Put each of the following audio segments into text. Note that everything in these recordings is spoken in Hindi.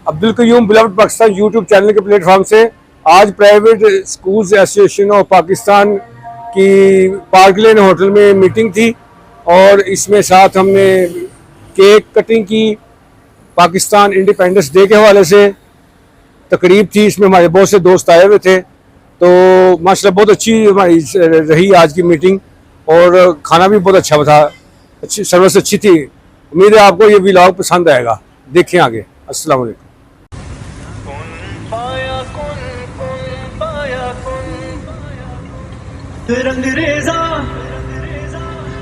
Abdul Qayyum beloved Pakistan YouTube channel के प्लेटफॉर्म से आज private schools association of Pakistan की पार्क लेन होटल में मीटिंग थी और इसमें साथ हमने केक कटिंग की। पाकिस्तान इंडिपेंडेंस डे के हवाले से तकरीब थी, इसमें हमारे बहुत से दोस्त आए हुए थे। तो माशाल्लाह बहुत अच्छी हमारी रही आज की मीटिंग और खाना भी बहुत अच्छा था, अच्छी सर्विस अच्छी थी। उम्मीद है आपको ये व्लॉग पसंद आएगा, देखें आगे। अस्सलाम वालेकुम। रंगरेजा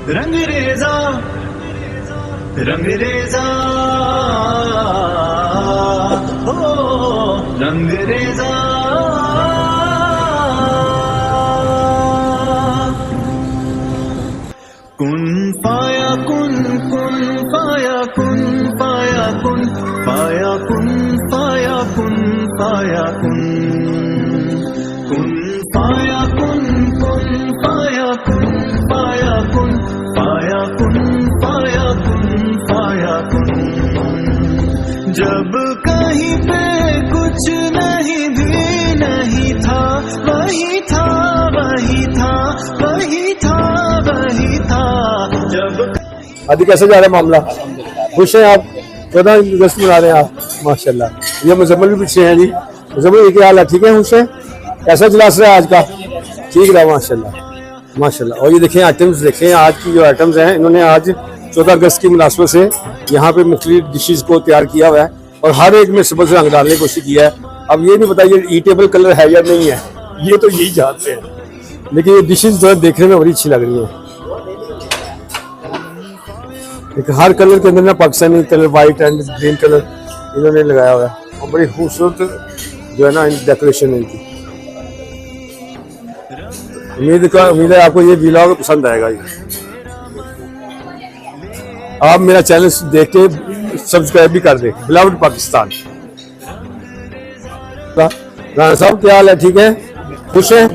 रंगरेजा रंगरेजा हो रंगरेजा कुन पाया कुन कुन पाया कुन पाया कुन पाया कुन पाया कुन पाया कुन कुन पाया कुन कुन पाया कुन पाया कुन पाया कुन पाया कुन पाया कुन। जब कहीं पे कुछ नहीं भी नहीं था, वही था वही था वही था वही था। जब आदि कैसे जा रहा है मामला? खुश हैं आप? 14 अगस्त मना रहे हैं आप, माशाल्लाह। ये मुजम्मिल भी पीछे हैं जी। मुजम्मिल क्या हाल है? ठीक है? खुश है? कैसा इजलास रहा आज का? ठीक रहा माशाल्लाह माशाल्लाह। और ये देखें आइटम्स, देखें आज की जो आइटम्स हैं, इन्होंने आज 14 अगस्त की मुनासबत से यहाँ पे मुख्तलिफ डिशेज को तैयार किया हुआ है और हर एक में सुबह से रंग डालने की कोशिश किया है। अब ये नहीं पता ये ईटेबल कलर है या नहीं है, ये तो यही जानते हैं, लेकिन ये डिशेज जो है देखने में बड़ी अच्छी लग रही है। हर कलर के अंदर ना Pakistani colour, white and green colour इन्होंने लगाया हुआ है और बड़ी खूबसूरत जो है ना डेकोरेशन इनकी। उम्मीद है आपको ये व्लॉग पसंद आएगा। आप मेरा चैनल देख के सब्सक्राइब भी कर दें, बिलव्ड पाकिस्तान। राना साहब क्या हाल है? ठीक है? खुश हैं?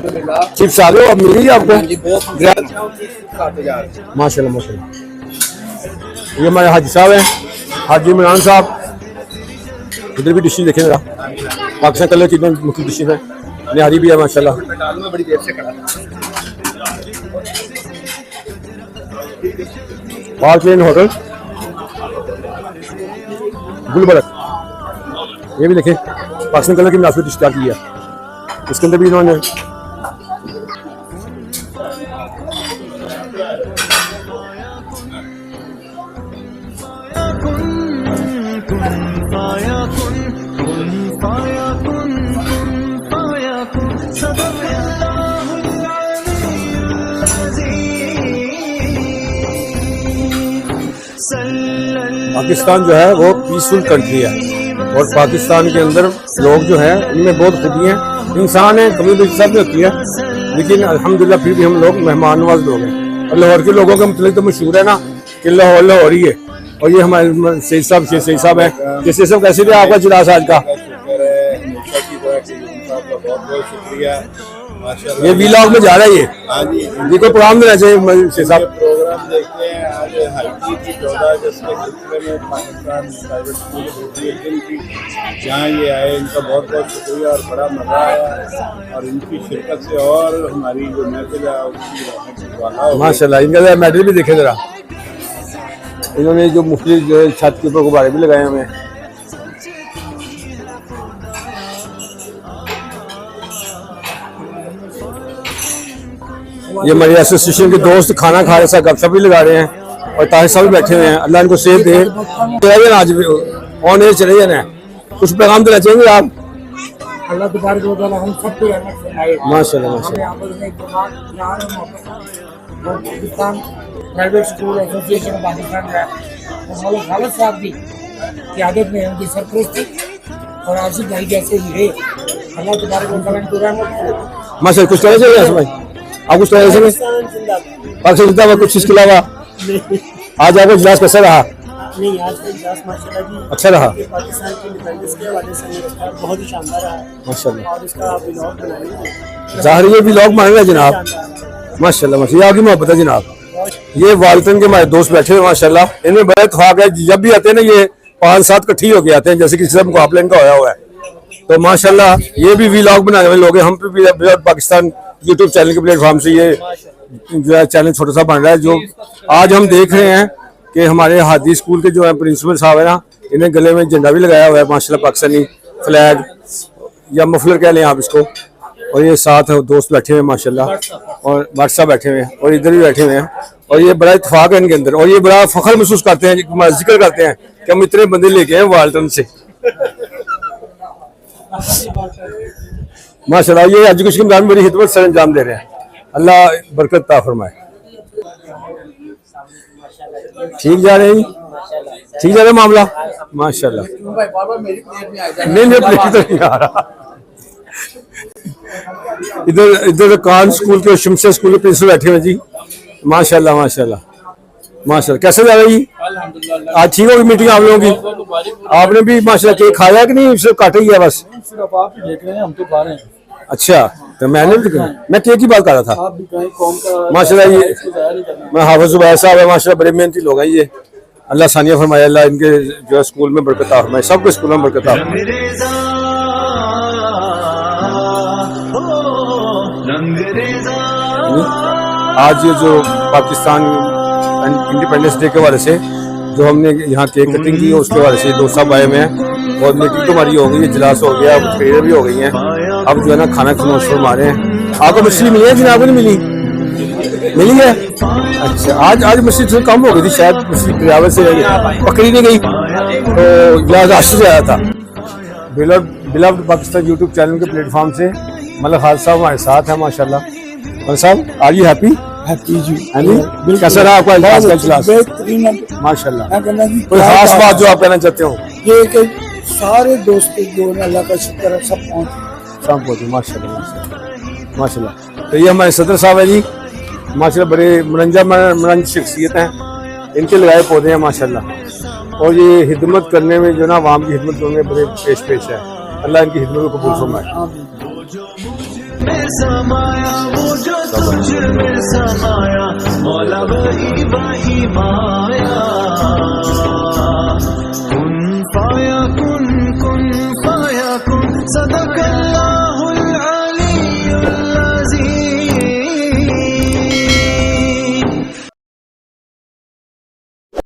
चिप्स आ रहे हो? अब मिलेगी आपको माशाल्लाह माशाल्लाह। ये हमारे हाजी साहब हैं, हाजी इमरान साहब। इधर भी डिशेज देखें जरा, पाकिस्तान कलर की मुख्य डिशेज हैं। निहारी भी है माशाल्लाह। बड़ी देर से खड़ा पार्क लेन होटल गुलबर्ग। ये भी देखें पाकिस्तान कलर की मुनासिब डिश तैयार की है। इसके अंदर भी इन्होंने पाकिस्तान जो है वो पीसफुल कंट्री है और पाकिस्तान के अंदर लोग जो हैं उनमें बहुत खूबियाँ हैं। इंसान है, कमी बेची सब में होती है, लेकिन अल्हम्दुलिल्लाह फिर भी हम लोग मेहमान नवाज लोग हैं। और लाहौर के लोगों का मतलब तो मशहूर है ना कि लाहौर लाहौरी है। और ये हमारे सईद साहब है। जैसे सब कैसे भी आपका इजलास आज का? बहुत शुक्रिया। ये व्लॉग में जा रहा है ये कोई प्रोग्राम देना चाहिए साहब। प्रोग्राम देखते हैं आज हाईटी की 14 अगस्त के सिलसिले में पाकिस्तान प्राइवेट स्कूल की जहाँ ये आए, इनका बहुत बहुत शुक्रिया और बड़ा मजा आया। और इनकी शिरकत से और हमारी जो महफिल है उसकी माशाल्लाह। इनका मेडल भी देखे जरा, इन्होंने जो मुख्तलिफ जो है छत के ऊपर गुब्बारे भी लगाए हुए हैं। ये हमारे एसोसिएशन के दोस्त खाना खा रहे, गपशप भी लगा रहे हैं और ताहिर साहब भी बैठे हुए हैं। अल्लाह इनको सेहत दे। आज ऑन एयर चले जाना है, कुछ पैगाम देना चाहेंगे आप? अल्लाह तबारक व तआला हम सब पे रहमत फरमाए माशाल्लाह माशाल्लाह। Pakistan private school association of Pakistan का मौलाना खालिद साहब की क़यादत में उनकी सरपरस्ती और आसिफ भाई जैसे ही है, अल्लाह तबारक व तआला की रहमत माशाल्लाह। कुछ कहना चाहिए भाई आप? कुछ कहना चाहिए? पाकिस्तान जिंदाबाद। कुछ इसके अलावा आज आपका इजलास कैसा रहा? नहीं, आज का इजलास माशाल्लाह जी अच्छा रहा। पाकिस्तान की इंडिपेंडेंस के हवाले से मेरा बहुत ही शानदार रहा माशाल्लाह। और इसका व्लॉग बनाएंगे, ज़ाहिर ये व्लॉग बन रहा है जनाब, माशाल्लाह माशाल्लाह। आपकी मोहब्बत है जनाब। ये वालतन के हमारे दोस्त बैठे हुए माशाल्लाह, इनमें बड़ा इत्तेफाक है। जब भी आते हैं ना ये 5-7 इकट्ठी होके आते हैं, जैसे किसी से मुकाबला इनका होया हुआ है। तो माशाल्लाह ये भी वीलॉग बनाने वाले लोग हैं। हम पे भी ब्लॉग पाकिस्तान यूट्यूब चैनल के प्लेटफॉर्म से ये जो है चैनल छोटा सा बन रहा है। जो आज हम देख रहे हैं कि हमारे हादी स्कूल के जो है प्रिंसिपल साहब है ना, इन्हें गले में झंडा भी लगाया हुआ है माशाल्लाह, पाकिस्तानी फ्लैग या मफलर कह लें आप इसको। और ये साथ दोस्त बैठे हुए हैं माशाल्लाह, और व्हाट्सएप बैठे हुए हैं और इधर भी बैठे हुए हैं। और ये बड़ा इत्तेफाक है इनके अंदर, और ये बड़ा फख्र महसूस करते हैं, जिक्र करते हैं कि हम इतने बंदे लेके आए वाल्टन से माशाल्लाह। ये एजुकेशन के में बड़ी खिदमत सर अंजाम दे रहे हैं। अल्लाह बरकत ता फरमाए। ठीक जा रहे हैं, ठीक जा रहा है मामला माशाल्लाह। नहीं प्लेट तो नहीं आ रहा। इधर कान स्कूल के शमशा स्कूल के प्रिंसिपल बैठे हुए जी माशाल्लाह माशाल्लाह माशाल्लाह। कैसे जा रही आज? ठीक होगी मीटिंग आप लोगों की? आपने भी माशाल्लाह केक खाया कि नहीं? सिर्फ काटे ही है बस? सिर्फ आप ही देख रहे हैं, हम तो खा रहे हैं। अच्छा, तो मैं केक की बात कर रहा था। आप भी कहीं कौम का माशाल्लाह ये मैं हाफिज जुबैर साहब है माशाल्लाह, बड़े मेहनती लोग हैं ये। अल्लाह सानिया फरमाए, अल्लाह इनके जो है स्कूल में बरकत फरमाए, सबके स्कूल में बरकत फरमाए। आज ये जो पाकिस्तान इंडिपेंडेंस डे के हवाले से जो हमने यहाँ केक कटिंग की, उसके हवाले से दोस्त साहब आए हुए हैं और मीटिंग तो हमारी हो गई है, इजलास हो गया, तकरीरें भी हो गई हैं। अब जो है ना खाना खनोश फरमा रहे हैं। आपको मछली मिली है कि आपको नहीं मिली? मिली है। अच्छा, आज मछली थोड़ी कम हो गई थी शायद, मछली ड्राइवर से पकड़ी नहीं गई तो रास्ते से आया था। बिलव्ड पाकिस्तान यूट्यूब चैनल के प्लेटफॉर्म से मलिक खालिद साहब हमारे साथ हैं माशाल्लाह। मलिक साहब, आर यू हैप्पी? हैप्पी जी। कैसा रहा आपका क्लास? माशाल्लाह। कोई खास बात जो आप कहना चाहते हो? ये कि सारे दोस्त जो अल्लाह का शुक्र है सब पहुँचे माशाल्लाह माशाल्लाह। तो ये हमारे सदर साहब है जी माशाल्लाह, बड़े मनंज शख्सियत हैं, इनके लगाए पौधे हैं माशाल्लाह। और ये हिदमत करने में जो ना आवाम की हिदमत करने में बड़े पेश है। अल्लाह इनकी हिदमत को कबूल फरमाए। समाया वो जो तुझ में समाया, मौला वही माया। कुन फाया कुन सदा